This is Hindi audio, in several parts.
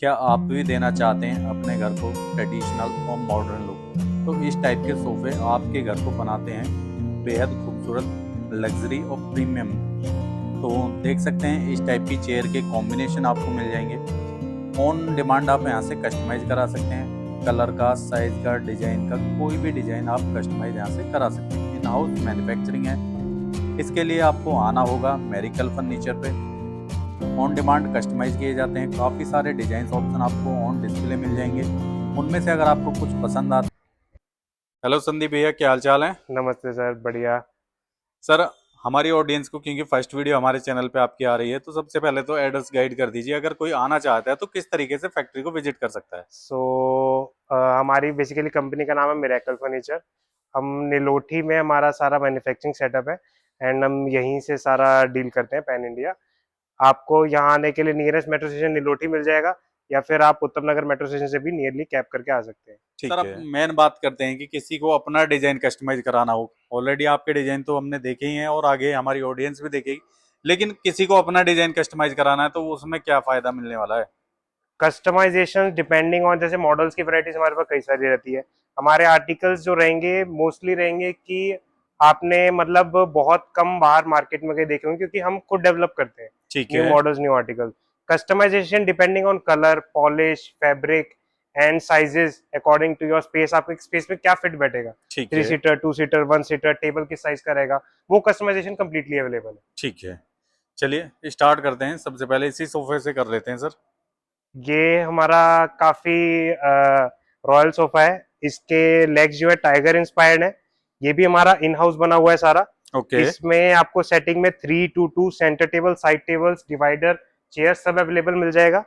क्या आप भी देना चाहते हैं अपने घर को ट्रेडिशनल और मॉडर्न लुक? तो इस टाइप के सोफे आपके घर को बनाते हैं बेहद खूबसूरत, लग्जरी और प्रीमियम। तो देख सकते हैं इस टाइप की चेयर के कॉम्बिनेशन आपको मिल जाएंगे। ऑन डिमांड आप यहाँ से कस्टमाइज करा सकते हैं। कलर का, साइज का, डिजाइन का, कोई भी डिजाइन आप कस्टमाइज यहाँ से करा सकते हैं। इन हाउस मैन्युफैक्चरिंग है। इसके लिए आपको आना होगा मेरिकल फर्नीचर पे। ऑन डिमांड कस्टमाइज किए जाते हैं। काफ़ी सारे डिजाइन ऑप्शन आपको ऑन डिस्प्ले मिल जाएंगे। उनमें से अगर आपको कुछ पसंद आता। हेलो संदीप भैया, क्या हाल चाल है? नमस्ते सर, बढ़िया। सर, हमारी ऑडियंस को, क्योंकि फर्स्ट वीडियो हमारे चैनल पे आपकी आ रही है, तो सबसे पहले तो एड्रेस गाइड कर दीजिए। अगर कोई आना चाहता है तो किस तरीके से फैक्ट्री को विजिट कर सकता है? सो हमारी बेसिकली कंपनी का नाम है मिरेकल फर्नीचर। हम निलोठी में हमारा सारा मैन्युफैक्चरिंग सेटअप है एंड हम यहीं से सारा डील करते हैं पैन इंडिया। आपको यहाँ आने के लिए नियरेस्ट मेट्रो स्टेशन निलोठी मिल जाएगा, या फिर आप उत्तम नगर मेट्रो स्टेशन से भी नियरली कैब करके आ सकते हैं। सर, ठीक अब है। मेन बात करते हैं कि किसी को अपना डिजाइन कस्टमाइज कराना हो। ऑलरेडी आपके डिजाइन तो हमने देखे ही हैं और आगे हमारी ऑडियंस भी देखेगी। लेकिन किसी को अपना डिजाइन कस्टमाइज कराना है तो उसमें क्या फायदा मिलने वाला है? कस्टमाइजेशन डिपेंडिंग ऑन, जैसे मॉडल्स की वैरायटीज हमारे पास कई सारी रहती है। हमारे आर्टिकल्स जो रहेंगे मोस्टली रहेंगे कि आपने मतलब बहुत कम बाहर मार्केट में कहीं देखे होंगे, क्योंकि हम खुद डेवलप करते हैं ठीक न्यू है। Models, new article. Customisation depending on colour, polish, fabric and sizes according to your space. आपके स्पेस में क्या फिट बैठेगा, ठीक थ्री है। Seater, two seater, one seater, table किस साइज का रहेगा, वो कस्टमाइजेशन कंप्लीटली अवेलेबल है। ठीक है, चलिए स्टार्ट करते हैं। सबसे पहले इसी सोफे से कर लेते हैं सर। ये हमारा काफी रॉयल सोफा है। इसके लेग्स जो है टाइगर इंस्पायर्ड है। ये भी हमारा इन हाउस बना हुआ है सारा। ओके। इसमें आपको सेटिंग में 3 to 2 centre table, side tables, divider, chair सब अवेलेबल मिल जाएगा।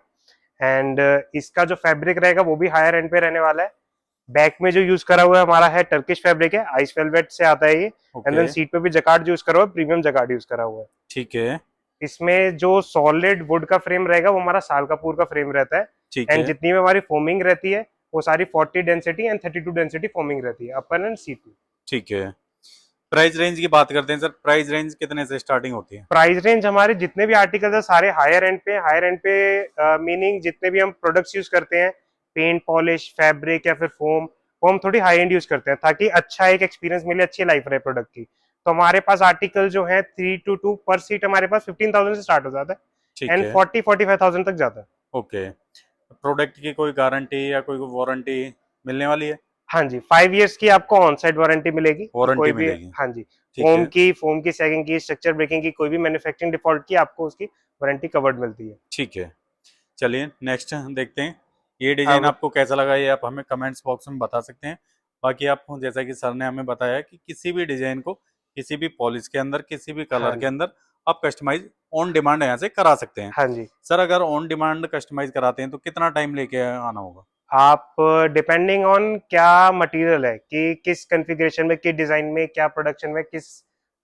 एंड इसका जो फैब्रिक रहेगा वो भी हायर एंड पे रहने वाला है। बैक में जो यूज करा हुआ है हमारा है टर्किश फैब्रिक है, आइस वेलवेट से आता है ये। And okay. देन सीट पे भी जकार्ड यूज करा हुआ है, प्रीमियम जकार्ड यूज करा हुआ है। ठीक है। इसमें जो सॉलिड वुड का फ्रेम रहेगा वो हमारा सालकापुर का फ्रेम रहता है। ठीक एंड है। जितनी भी हमारी फोमिंग रहती है वो सारी 40 डेंसिटी एंड 32 डेंसिटी फोमिंग रहती है, अपर एंड सीट। ठीक है। प्राइस रेंज की बात करते हैं सर। प्राइस रेंज कितने से स्टार्टिंग होती है? प्राइस रेंज हमारे जितने भी आर्टिकल्स है सारे हायर एंड पे। हायर एंड पे मीनिंग जितने भी हम प्रोडक्ट्स यूज करते हैं, पेंट, पॉलिश, फैब्रिक या फिर फोम, वो हम थोड़ी हाई एंड यूज करते हैं ताकि अच्छा एक एक्सपीरियंस मिले, अच्छी लाइफ रहे प्रोडक्ट की। तो हमारे पास आर्टिकल जो है 3 to 2 पर सीट हमारे पास 15,000 से स्टार्ट हो जाता है ठीक एंड है। 40-45,000 तक जाता है। ओके। प्रोडक्ट की कोई गारंटी या कोई वारंटी मिलने वाली है? हाँ जी, 5 इयर्स की आपको ऑन साइड वारंटी मिलेगी कि कोई वारंटी भी। मिलेगी? हाँ जी। ठीक है। फोम की, सैगिंग की, स्ट्रक्चर ब्रेकिंग की, कोई भी मैन्युफैक्चरिंग डिफॉल्ट की आपको उसकी वारंटी कवर्ड मिलती है। ठीक है, चलिए नेक्स्ट देखते हैं। ये डिजाइन अब आपको कैसा लगा ये आप हमें कमेंट्स बॉक्स में बता सकते हैं। बाकी आपको, जैसा कि सर ने हमें बताया कि किसी भी डिजाइन को किसी भी पॉलिश के अंदर, किसी भी हाँ कलर के जी। अंदर आप कस्टमाइज ऑन डिमांड यहाँ से करा सकते हैं। हाँ जी। सर, अगर ऑन डिमांड कस्टमाइज कराते हैं तो कितना टाइम लेके आना होगा? आप डिपेंडिंग ऑन क्या मटेरियल है कि किस कॉन्फ़िगरेशन में, किस डिजाइन में, क्या प्रोडक्शन में, किस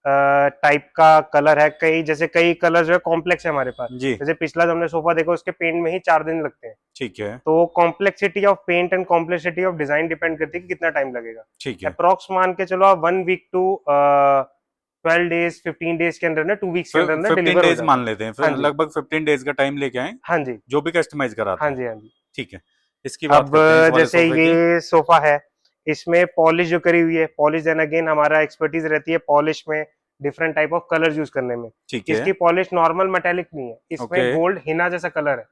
टाइप का कलर है। कई जैसे कई कलर जो है कॉम्प्लेक्स है हमारे पास। जी। जैसे पिछला जो हमने सोफा देखा उसके पेंट में ही 4 दिन लगते हैं। ठीक है। तो complexity of paint and complexity of design depend करती है कि कितना टाइम लगेगा। ठीक है। अप्रोक्स मान के चलो आप 1 वीक टू 12 डेज, 15 डेज के अंदर ना, 2 वीक्स के अंदर अंदर 15 डिलीवर हो डेज जाता मान है। लेते हैं, हाँ फिर जी। लगभग 15 डेज का टाइम लेके आए हाँ जी। जो भी कस्टमाइज कराते हाँ हैं। जी। हाँ जी। ठीक है, इसकी बात अब करते हैं इस वाले जैसे सोफे की। ये सोफा है, इसमें पॉलिश जो करी हुई है, पॉलिश देन अगेन हमारा एक्सपर्टीज रहती है पॉलिश में, different type of colour use करने में। ठीक है। इसकी पॉलिश नॉर्मल मेटेलिक नहीं है, ओके। इसमें गोल्ड हिना जैसा कलर है,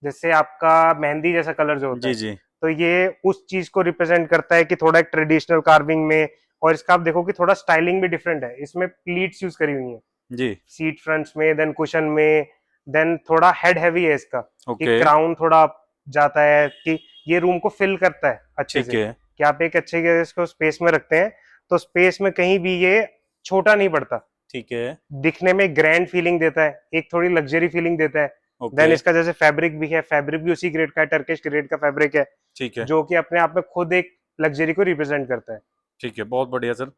जैसे आपका मेहंदी जैसा कलर जो होता जी है। जी। तो ये उस चीज को रिप्रेजेंट करता है कि थोड़ा एक ट्रेडिशनल कार्विंग में। और इसका आप देखो कि थोड़ा स्टाइलिंग भी डिफरेंट है, इसमें प्लीट्स यूज करी हुई है जी। सीट फ्रंट्स में, देन कुशन में। देन थोड़ा हेड हैवी है इसका, कि ओके। क्राउन थोड़ा जाता है, कि ये रूम को फिल करता है अच्छे ठीक से, है। कि आप एक अच्छे के इसको स्पेस में रखते हैं तो स्पेस में कहीं भी ये छोटा नहीं पड़ता। ठीक है। दिखने में ग्रैंड फीलिंग देता है, एक थोड़ी लग्जरी फीलिंग देता है। ओके। देन इसका जैसे फैब्रिक भी है, फैब्रिक भी उसी ग्रेड का है, टर्किश ग्रेड का फैब्रिक है, ठीक है। जो कि अपने आप में खुद एक लग्जरी को रिप्रेजेंट करता है। ठीक है, बहुत बढ़िया सर।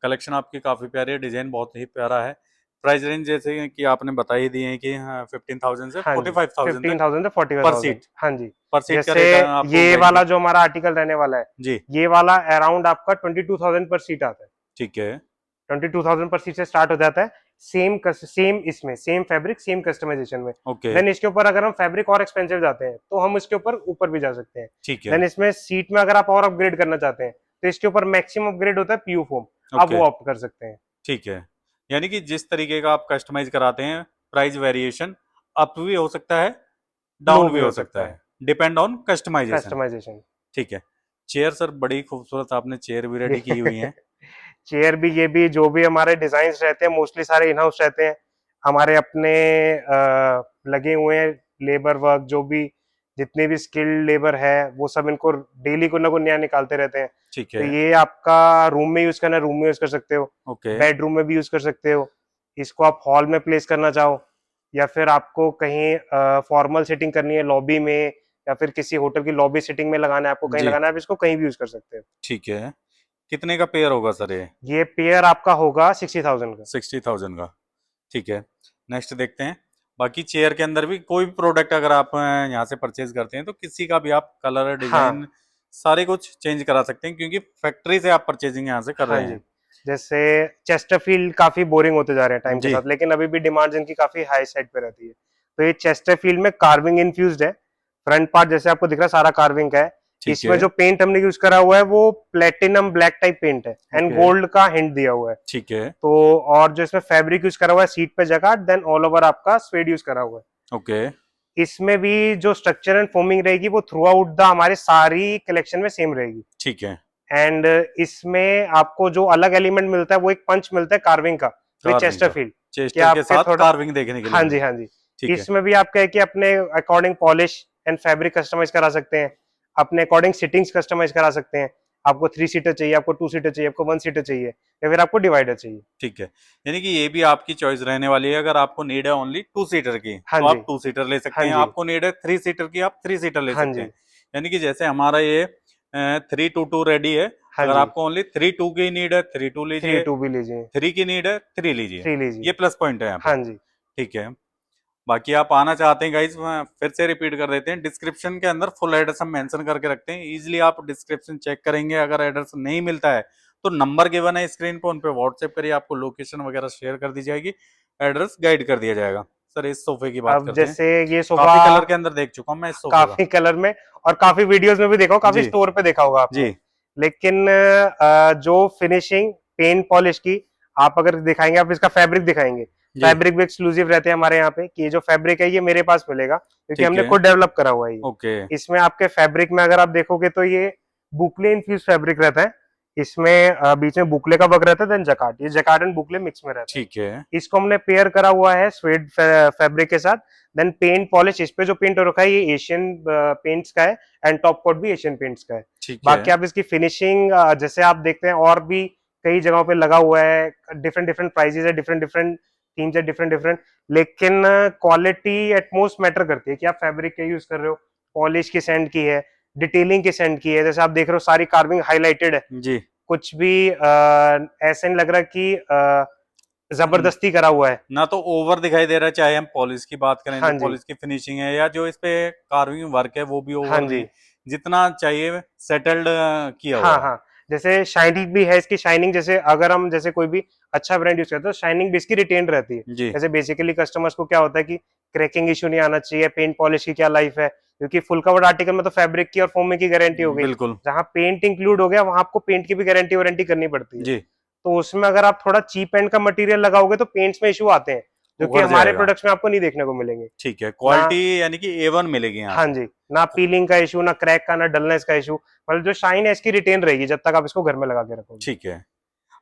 कलेक्शन आपकी काफ़ी प्यारी है, डिज़ाइन बहुत ही प्यारा है। प्राइस रेंज जैसे कि आपने बता ही दिए हैं कि हाँ, 15,000 से हाँ जी, 45,000 तक 15,000 से फोर्टी फाइव पर थाउजेंड सीट। हाँ जी। पर सीट का जैसे रेट आपको ये गाइड वाला की। जो हमारा आर्टिकल रहने वाला है, जी। ये वाला अराउंड आपका 22,000 पर सीट आता है। ठीक है। 22,000 पर सीट से स्टार्ट हो जाता है। सेम इसमें सेम फैब्रिक सेम कस्टमाइजेशन में। ओके देन इसके ऊपर अगर हम फैब्रिक और एक्सपेंसिव जाते हैं तो हम इसके ऊपर भी जा सकते हैं। ठीक है देन इसमें सीट में अगर आप और अपग्रेड करना चाहते हैं तो इसके ऊपर मैक्सिमम अपग्रेड होता है पीयू फोम, आप ओके वो ऑप्ट कर सकते हैं। ठीक है। यानी कि जिस तरीके का आप कस्टमाइज कराते हैं प्राइस वेरिएशन अप भी हो सकता है डाउन भी हो सकता है, डिपेंड ऑन कस्टमाइजेशन। कस्टमाइजेशन। ठीक है। चेयर सर बड़ी खूबसूरत आपने चेयर भी रेडी की हुई है। चेयर भी, ये भी जो भी हमारे डिजाइन रहते हैं मोस्टली सारे इन हाउस रहते हैं। हमारे अपने लगे हुए हैं लेबर वर्क, जो भी जितने भी स्किल्ड लेबर है वो सब इनको डेली को नया निकालते रहते हैं। ठीक तो है ये आपका रूम में यूज करना है, रूम में यूज कर सकते हो, ओके बेडरूम में भी यूज कर सकते हो, इसको आप हॉल में प्लेस करना चाहो, या फिर आपको कहीं फॉर्मल सेटिंग करनी है लॉबी में, या फिर किसी होटल की लॉबी सेटिंग में लगाना है, आपको कहीं जी लगाना है, आप इसको कहीं भी यूज कर सकते हो। ठीक है। कितने का पेयर होगा सर ये ये पेयर आपका होगा 60,000 का। 60,000 का? ठीक है। नेक्स्ट देखते हैं। बाकी चेयर के अंदर भी कोई भी प्रोडक्ट अगर आप यहाँ से परचेज करते हैं तो किसी का भी आप कलर डिजाइन हाँ सारे कुछ चेंज करा सकते हैं क्योंकि फैक्ट्री से आप परचेजिंग यहाँ से कर हाँ रहे जी। हैं। जैसे चेस्टरफील्ड काफी बोरिंग होते जा रहे हैं टाइम के जी साथ, लेकिन अभी भी डिमांड इनकी काफी हाई साइड पे रहती है। तो ये चेस्टरफील्ड में कार्विंग इन्फ्यूज्ड है। फ्रंट पार्ट जैसे आपको दिख रहा है सारा कार्विंग का है। ठीक इसमें है जो पेंट हमने यूज करा हुआ है वो प्लेटिनम ब्लैक टाइप पेंट है एंड ओके गोल्ड का हिंट दिया हुआ है। ठीक है तो और जो इसमें फैब्रिक यूज करा हुआ है सीट पे जगह, देन ऑल ओवर आपका स्वेड यूज करा हुआ है। ओके इसमें भी जो स्ट्रक्चर एंड फोमिंग रहेगी वो थ्रू आउट द हमारे सारी कलेक्शन में सेम रहेगी। ठीक है। एंड इसमें आपको जो अलग एलिमेंट मिलता है वो एक पंच मिलता है कार्विंग का विद कार्विंग का चेस्टरफील्ड, कि चेस्टर के आपके साथ थोड़ा। कार्विंग देखने के लिए हाँ जी मिलेगा। हाँ जी। ठीक है इसमें भी आप कहे कि अपने according polish and fabric customise करा सकते हैं, अपने अकॉर्डिंग सिटिंग्स कस्टमाइज करा सकते हैं। आपको 3 सीटर चाहिए, आपको 2 सीटर चाहिए, आपको 1 सीटर चाहिए, या फिर आपको डिवाइडर चाहिए। ठीक है। यानी कि ये भी आपकी चॉइस रहने वाली है। अगर आपको नीड है ओनली 2 सीटर की हाँ तो जी आप 2 सीटर ले सकते हाँ हैं, जी आपको नीड है 3 सीटर की आप 3 सीटर ले हाँ सकते जी हैं। यानी कि जैसे हमारा ये 3 2 2 रेडी है, हाँ अगर जी। आपको ओनली 3 2 की नीड है 3 2 3 लीजिए, 2 भी लीजिए, 3 की नीड है 3 लीजिए। 3 लीजिए। ये प्लस पॉइंट है यहाँ पे। हाँ जी ठीक है। बाकी आप आना चाहते हैं गाइज, फिर से रिपीट कर देते हैं, डिस्क्रिप्शन के अंदर फुल एड्रेस हम मेंशन करके रखते हैं, इजीली आप डिस्क्रिप्शन चेक करेंगे। अगर एड्रेस नहीं मिलता है तो नंबर गिवन है स्क्रीन पे, उन पे व्हाट्सएप करिए, आपको लोकेशन वगैरह शेयर कर दी जाएगी, एड्रेस गाइड कर दिया जाएगा। सर इस सोफे की बात अब करते हैं। जैसे ये सोफा काफी कलर के अंदर देख चुका हूँ मैं इस सोफे का। काफी कलर में और काफी वीडियोस में भी देखा हो, काफी जी स्टोर पे देखा होगा आपने। जी लेकिन जो फिनिशिंग पेंट पॉलिश की आप अगर दिखाएंगे, आप इसका फैब्रिक दिखाएंगे, जी फैब्रिक भी एक्सक्लूसिव रहते हैं हमारे यहाँ पे कि ये जो फैब्रिक है ये मेरे पास मिलेगा क्योंकि ठीक हमने है खुद डेवलप करा हुआ है ये। ओके इसमें आपके फैब्रिक में अगर आप देखोगे तो ये बुकले इन्फ्यूज फैब्रिक रहता है। इसमें बीच में बुकले का वर्क रहता है, देन जकार्ड, ये जकार्ड एंड बुकले मिक्स में रहता है। ठीक है इसको हमने पेयर करा हुआ है स्वेड फैब्रिक के साथ। देन पेंट पॉलिश, इस पे जो पेंट हो रखा है ये एशियन पेंट्स का है एंड टॉप कोट भी एशियन पेंट्स का है। ठीक है बाकी आप इसकी फिनिशिंग जैसे आप देखते हैं और भी कई जगहों पे लगा हुआ है, डिफरेंट डिफरेंट प्राइजेस है, डिफरेंट डिफरेंट थीम्स है, डिफरेंट डिफरेंट, लेकिन क्वालिटी एटमोस्ट मैटर करती है कि आप फैब्रिक के यूज कर रहे हो, पॉलिश की सेंड की है, डिटेलिंग की सेंड की है। जैसे आप देख रहे हो सारी कार्विंग हाईलाइटेड है, जी कुछ भी ऐसा नहीं लग रहा कि जबरदस्ती करा हुआ है। ना तो ओवर दिखाई दे रहा है, चाहे हम पॉलिश की बात करें, हाँ जो जी पॉलिश की फिनिशिंग है या जो इस पे कार्विंग वर्क है वो भी हाँ ओवर नहीं जी है, जितना चाहिए सेटल्ड किया हाँ हुआ है। हाँ। जैसे शाइनिंग भी है इसकी, शाइनिंग जैसे अगर हम जैसे कोई भी अच्छा ब्रांड यूज करते हैं तो शाइनिंग भी इसकी रिटेन रहती है। जी जैसे बेसिकली कस्टमर्स को क्या होता है कि क्रैकिंग इशू नहीं आना चाहिए, पेंट पॉलिश की क्या लाइफ है, क्योंकि फुल कवर्ड आर्टिकल में तो फैब्रिक की और फोमिंग की गारंटी हो गई, बिल्कुल जहाँ पेंट इंक्लूड हो गया वहां आपको पेंट की भी गारंटी वारंटी करनी पड़ती है। जी तो उसमें अगर आप थोड़ा चीप एंड का मटेरियल लगाओगे तो पेंट्स में इशू आते हैं, जो कि उभर हमारे जाएगा। प्रोडक्ट्स में आपको नहीं देखने को मिलेंगे। ठीक है, ना, क्वालिटी यानी कि A1 मिलेगी यहाँ हाँ से। जी, ना पीलिंग का इशू, ना क्रैक का, ना डलनेस का इशू, मतलब जो शाइन है इसकी रिटेन रहेगी जब तक आप इसको घर में लगा के रखोगे। ठीक है।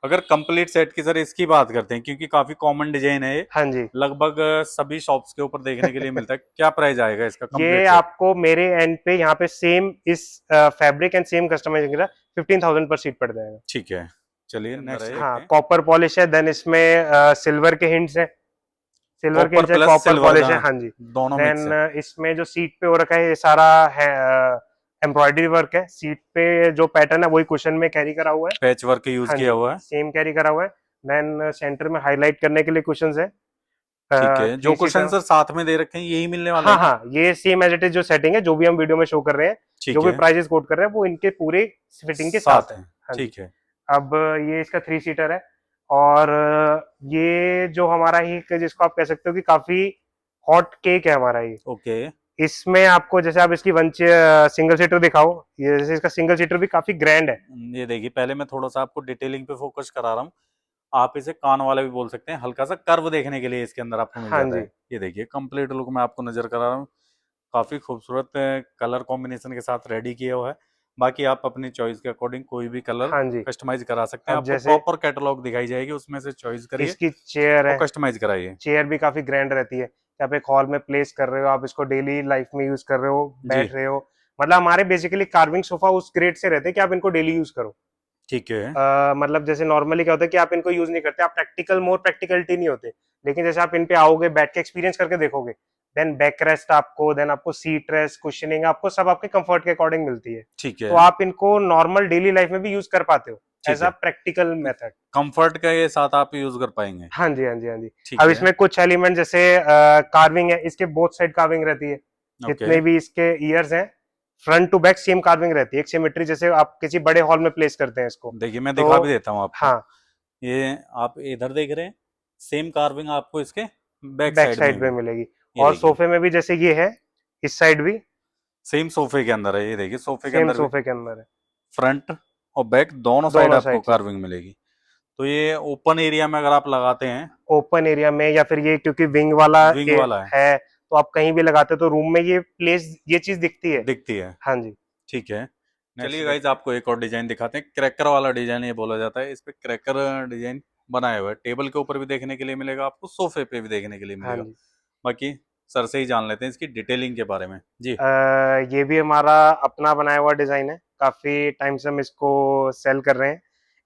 अगर कंप्लीट सेट की सर इसकी बात करते हैं, क्योंकि काफी कॉमन डिजाइन है ये, हाँ जी। लगभग सभी शॉप्स के ऊपर देखने के लिए मिलता है, क्या प्राइस आएगा इसका ये कंप्लीट सेट? आपको मेरे एंड पे यहाँ पे सेम इस फैब्रिक एंड सेम कस्टमाइजिंग का 15,000 पर सीट पड़ जाएगा। ठीक है, चलिए नेक्स्ट देखते हाँ हैं। कॉपर पॉलिश है, देन इसमें सिल्वर के हिंट्स है, सिल्वर के कॉपर हिंट्स है, प्लस कॉपर सिल्वर पॉलिश का है। हाँ जी। दोनों मिक्स देन है। इसमें जो सीट पे हो रखा है ये सारा है एम्ब्रॉयडरी वर्क है, सीट पे जो पैटर्न है वही कुशन में कैरी करा हुआ है। पैच वर्क यूज हाँ किया जी, हुआ है। सेम कैरी करा हुआ है। देन सेंटर में हाईलाइट करने के लिए कुशंस है। ठीक है, जो 3 क्वेश्चन सीटर। सर साथ में दे रखे हैं यही मिलने वाले हाँ हैं क्या? हाँ, ये सेम एज इट इज जो सेटिंग है जो भी हम वीडियो में शो कर रहे हैं, ठीक जो भी है, प्राइजेस कोट कर रहे हैं वो इनके पूरे फिटिंग के साथ साथ है। हैं। हाँ जी। ठीक है अब ये इसका 3 सीटर है और ये जो हमारा ही जिसको आप कह सकते हो कि काफी हॉट केक है हमारा ये। ओके। इसमें आपको जैसे आप इसकी सिंगल सीटर दिखाओ, ये जैसे इसका सिंगल सीटर भी काफी ग्रैंड है। ये देखिए, पहले मैं थोड़ा सा आपको डिटेलिंग पे फोकस करा रहा हूँ। आप इसे कान वाला भी बोल सकते हैं, हल्का सा कर्व देखने के लिए इसके अंदर आपको मिल हाँ जाता जी। है। ये देखिए, कंप्लीट लुक मैं आपको नजर करा रहा हूँ। काफी खूबसूरत कलर कॉम्बिनेशन के साथ रेडी किया हुआ है। बाकी आप अपनी चॉइस के अकॉर्डिंग कोई भी कलर हाँ जी। कस्टमाइज करा सकते हैं। अब आपको जैसे प्रॉपर कैटलॉग दिखाई जाएगी, उसमें से चॉइस करिए इसकी चेयर और है, कस्टमाइज कराइए। चेयर भी काफी ग्रैंड रहती है। आप एक हॉल में प्लेस कर रहे हो, आप इसको डेली लाइफ में यूज कर रहे हो, जी, बैठ रहे हो। मतलब हमारे बेसिकली कार्विंग सोफा उस ग्रेड से रहते हैं कि आप इनको डेली यूज करो। ठीक है। मतलब जैसे नॉर्मली क्या होता है कि आप इनको यूज नहीं करते, आप प्रैक्टिकल मोर प्रैक्टिकलिटी नहीं होते। लेकिन जैसे आप इन पे आओगे, बैठ के एक्सपीरियंस करके देखोगे, देन बैक रेस्ट आपको, देन आपको सीट रेस्ट, कुशनिंग आपको सब आपके कंफर्ट के अकॉर्डिंग मिलती है। ठीक तो है। आप इनको नॉर्मल डेली लाइफ में भी यूज कर पाते हो ठीक एज अ है। Practical method. कंफर्ट के साथ आप यूज कर पाएंगे। हाँ जी, हाँ जी, हाँ जी। ठीक अब है। इसमें कुछ एलिमेंट जैसे कार्विंग है, इसके बोथ साइड कार्विंग रहती है। ओके। जितने भी इसके ईयर्स हैं, front to back same carving रहती है, एक सिमेट्री, जैसे आप किसी बड़े हॉल में प्लेस करते हैं इसको। देखिए, मैं तो दिखा भी देता हूँ आपको। हाँ, ये आप इधर देख रहे हैं, सेम कार्विंग आपको इसके बैक बैक साइड में साइड भी। पे मिलेगी। ये और देखिए, सोफे में भी जैसे ये है, इस साइड भी सेम सोफे के अंदर है। ये देखिए, सोफे के सेम अंदर भी सोफे के अंदर है, फ्रंट और बैक दोनों साइड दोनों आपको साइड से। कार्विंग मिलेगी। तो ये ओपन एरिया में अगर आप लगाते हैं, ओपन एरिया में, या फिर ये क्योंकि विंग वाला विंग वाला है, है, तो आप कहीं भी लगाते हो तो रूम में ये प्लेस, ये चीज दिखती है। दिखती है। हाँ जी। ठीक है। नेक्स्ट चलिए गाइज, देखते हैं। आपको एक और डिजाइन दिखाते हैं। क्रैकर वाला डिजाइन ये बोला जाता है। इस पे क्रैकर डिजाइन बनाया हुआ है। टेबल के ऊपर भी देखने के लिए मिलेगा आपको, सोफे पे भी देखने के लिए हाँ मिलेगा। जी। बाकी सर से ही जान लेते हैं इसकी डिटेलिंग के बारे में जी। ये भी हमारा अपना बनाया हुआ डिजाइन है, काफी टाइम से हम इसको सेल कर रहे हैं।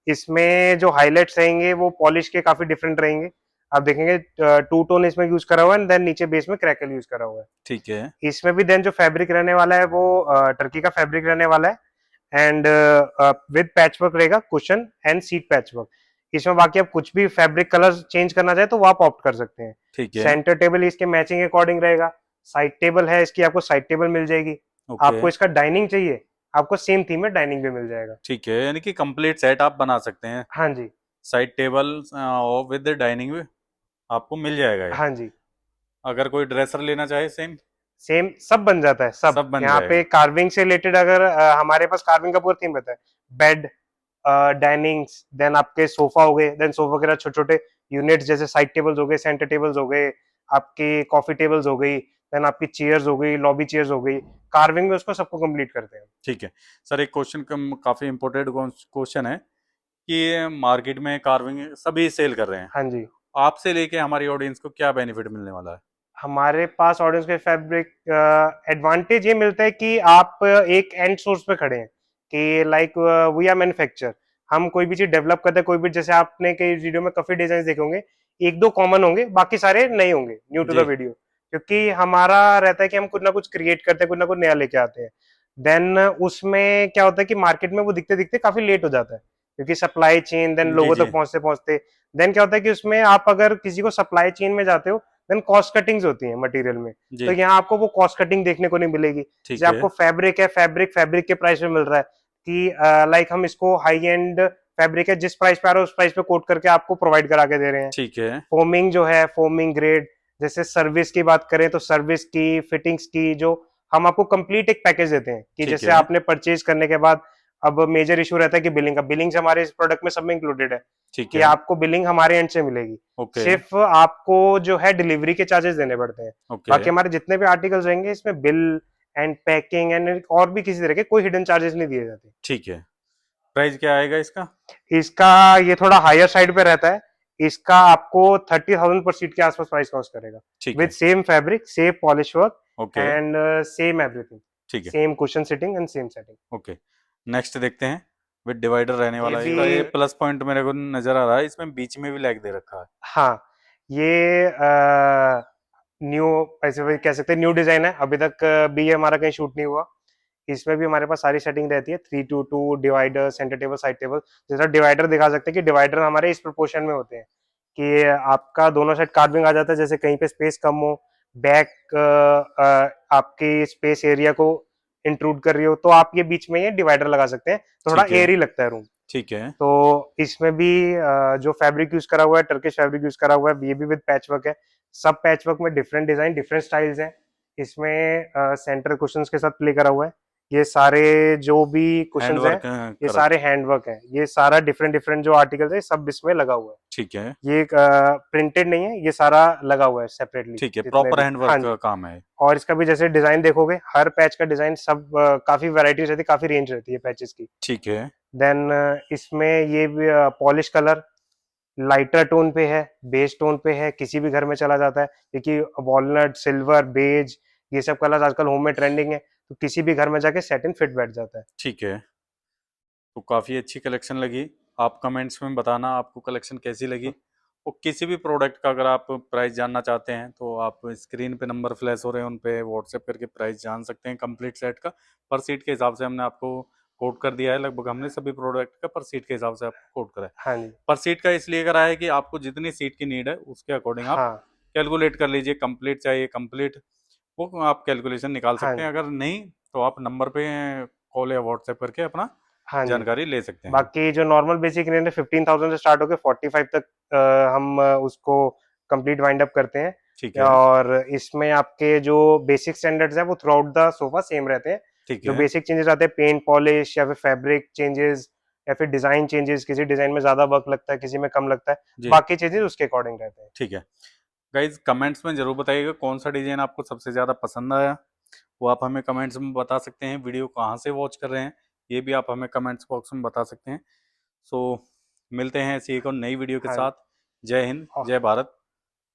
इसमें जो हाइलाइट्स रहेंगे वो पॉलिश के काफी डिफरेंट रहेंगे। आप देखेंगे टू टोन इसमें यूज करा हुआ है, देन नीचे बेस में क्रैकल यूज करा हुआ है। ठीक है। इसमें भी देन जो फैब्रिक रहने वाला है वो टर्की का फैब्रिक रहने वाला है। एंड विद पैचवर्क रहेगा, कुशन एंड सीट पैचवर्क। इसमें बाकी आप कुछ भी फैब्रिक कलर चेंज करना चाहे तो वो आप ऑप्ट कर सकते हैं। ठीक है। सेंटर टेबल इसके मैचिंग अकॉर्डिंग रहेगा। साइड टेबल है इसकी, आपको साइड टेबल मिल जाएगी। ओके। आपको इसका डाइनिंग चाहिए, आपको सेम थीम में डाइनिंग भी मिल जाएगा। ठीक है, यानी कि कंप्लीट सेट आप बना सकते हैं। हाँ जी। साइड टेबल और विद डाइनिंग भी आपको मिल जाएगा ये। हाँ जी। अगर कोई ड्रेसर लेना चाहे, सेम सेम सब बन जाता है सब। सब बन यहाँ पे जाएगा। कार्विंग से रिलेटेड अगर हमारे पास कार्विंग का पूरा थीम रहता है। बेड, डाइनिंग्स, देन आपके सोफा हो गए, देन सोफा वगैरह छोटे छोटे यूनिट्स जैसे साइड टेबल्स हो गए, सेंटर टेबल्स हो गए, आपकी कॉफी टेबल्स हो गई, देन आपकी चेयर्स हो गई, लॉबी चेयर्स हो गई। कार्विंग में उसको सबको कंप्लीट करते हैं। ठीक है। सर, एक क्वेश्चन काफी इंपॉर्टेंट क्वेश्चन है कि मार्केट में कार्विंग सभी सेल कर रहे हैं, हाँ जी। आपसे लेके हमारी ऑडियंस को क्या बेनिफिट मिलने वाला है? हमारे पास ऑडियंस के फैब्रिक एडवांटेज ये मिलता है कि आप एक एंड सोर्स पे खड़े हैं, कि लाइक वी आर मैन्युफैक्चर। हम कोई भी चीज डेवलप करते हैं, कोई भी, जैसे आपने कई वीडियो में काफी डिजाइन देखे होंगे, एक दो कॉमन होंगे, बाकी सारे नए होंगे, न्यू टू जी। The video. क्योंकि हमारा रहता है कि हम कुछ ना कुछ क्रिएट करते हैं, कुछ ना कुछ नया लेके आते हैं। देन उसमें क्या होता है कि मार्केट में वो दिखते दिखते काफी लेट हो जाता है, क्योंकि सप्लाई चेन, देन जी। लोगों जी। तक पहुंचते पहुंचते, देन क्या होता है कि उसमें आप अगर किसी को सप्लाई चेन में जाते हो, देन कॉस्ट कटिंग्स होती है मटेरियल में। तो जी। यहाँ आपको वो कॉस्ट कटिंग देखने को नहीं मिलेगी। जैसे ठीक है। आपको फैब्रिक है, फैब्रिक के प्राइस में मिल रहा है, कि लाइक हम इसको हाई एंड फैब्रिक है, जिस प्राइस पे आ रहा है उस प्राइस पे कोट करके आपको प्रोवाइड करा के दे रहे हैं। ठीक है। फोमिंग जो है, फोमिंग ग्रेड, जैसे सर्विस की बात करें तो सर्विस की, फिटिंग्स की, जो हम आपको कंप्लीट एक पैकेज देते हैं, कि ठीक जैसे है। आपने परचेज करने के बाद, अब मेजर इशू रहता है कि बिलिंग का, बिलिंग्स हमारे इस प्रोडक्ट में सब में इंक्लूडेड है, ठीक कि है। आपको बिलिंग हमारे एंड से मिलेगी। ओके। सिर्फ आपको जो है डिलीवरी के चार्जेस देने पड़ते हैं। ओके। बाकी हमारे जितने भी आर्टिकल्स रहेंगे इसमें बिल एंड पैकिंग एंड और भी किसी तरह के कोई हिडन चार्जेस नहीं दिए जाते। ठीक है। प्राइस क्या आएगा इसका? इसका ये थोड़ा हायर साइड पे रहता है। इसका आपको 30,000 पर सीट के आसपास प्राइस कॉस्ट करेगा, ठीक विद है। Same fabric, same polish work okay. And same everything, ठीक है। Same cushion sitting and same setting. Okay. Next देखते हैं। विद डिवाइडर रहने ये वाला है भी, इसका। ये प्लस पॉइंट मेरे को नजर आ रहा है, इसमें बीच में भी लैग दे रखा है। हाँ, ये न्यू, ऐसे भी कह सकते हैं न्यू डिजाइन है, अभी तक भी ये हमारा कहीं शूट नहीं हुआ। इसमें भी हमारे पास सारी सेटिंग रहती है, 3 to 2 divider, centre table, side table. जैसा डिवाइडर दिखा सकते हैं कि डिवाइडर हमारे इस प्रोपोर्शन में होते हैं, कि आपका दोनों साइड कार्विंग आ जाता है, जैसे कहीं पे स्पेस कम हो, बैक आपकी स्पेस एरिया को इंट्रूड कर रही हो, तो आप ये बीच में ये डिवाइडर लगा सकते हैं, तो थोड़ा ठीक है। एयर ही लगता है रूम। ठीक है। तो इसमें भी जो फैब्रिक यूज करा हुआ है टर्किश फैब्रिक यूज करा हुआ है, ये भी विद पैच वर्क है। सब पैच वर्क में डिफरेंट डिजाइन डिफरेंट स्टाइल्स हैं। इसमें सेंटर कुशंस के साथ प्ले करा हुआ है। ये सारे जो भी हैंड कुशंस हैं वर्क ये कर। सारे हैंड वर्क हैं। ये सारा डिफरेंट डिफरेंट जो आर्टिकल्स है सब इसमें लगा हुआ है। ठीक है। ये प्रिंटेड नहीं है, ये सारा लगा हुआ है सेपरेटली ठीक है, जितने प्रॉपर भी। हैंड हाँ वर्क जी। का काम है। और इसका भी जैसे डिजाइन देखोगे, हर पैच का डिजाइन सब काफी वैरायटीज रहती है, काफी रेंज रहती है पैचेस की। ठीक है। देन इसमें ये पॉलिश कलर लाइटर टोन पे है, बेज टोन पे है, किसी भी घर में चला जाता है क्योंकि वॉलनट, सिल्वर, बेज ये सब कलर आजकल होम में ट्रेंडिंग है, तो किसी भी घर में जाके सेट इन फिट बैठ जाता है। ठीक है, तो काफ़ी अच्छी कलेक्शन लगी। आप कमेंट्स में बताना आपको कलेक्शन कैसी लगी। और किसी भी प्रोडक्ट का अगर आप प्राइस जानना चाहते हैं तो आप स्क्रीन पे नंबर फ्लैश हो रहे हैं, उन पे व्हाट्सएप करके प्राइस जान सकते हैं कंप्लीट सेट का। पर सीट के हिसाब से हमने आपको कोट कर दिया है, लगभग हमने सभी प्रोडक्ट का पर सीट के हिसाब से आपको कोट करा है। हाँ जी। पर सीट का इसलिए करा है कि आपको जितनी सीट की नीड है उसके अकॉर्डिंग आप हाँ। कैलकुलेट कर लीजिए। कंप्लीट चाहिए कंप्लीट, वो आप कैलकुलेशन निकाल हाँ सकते हैं। जी। अगर नहीं तो आप नंबर पे कॉल या व्हाट्सएप करके अपना हाँ जी। जानकारी ले सकते हैं। बाकी जो नॉर्मल बेसिक रेंज है 15,000 से स्टार्ट होकर 45 तक हम उसको कंप्लीट वाइंड अप करते ठीक हैं। है। और इसमें आपके जो बेसिक स्टैंडर्ड्स हैं वो through out the sofa same रहते हैं। ठीक जो है। बेसिक चेंजेस आते हैं पेंट पॉलिश या फिर फैब्रिक चेंजेस या फिर डिजाइन चेंजेस, किसी डिजाइन में ज्यादा वर्क लगता है, किसी में कम लगता है, जी। बाकी चेंजेस उसके अकॉर्डिंग रहते हैं। ठीक है गाइज, कमेंट्स में जरूर बताइएगा कौन सा डिजाइन आपको सबसे ज़्यादा पसंद आया। वो आप हमें कमेंट्स में बता सकते हैं। वीडियो कहाँ से वॉच कर रहे हैं ये भी आप हमें कमेंट्स बॉक्स में बता सकते हैं। सो मिलते हैं ऐसी एक और नई वीडियो के हाँ। साथ। जय हिंद, और जय भारत।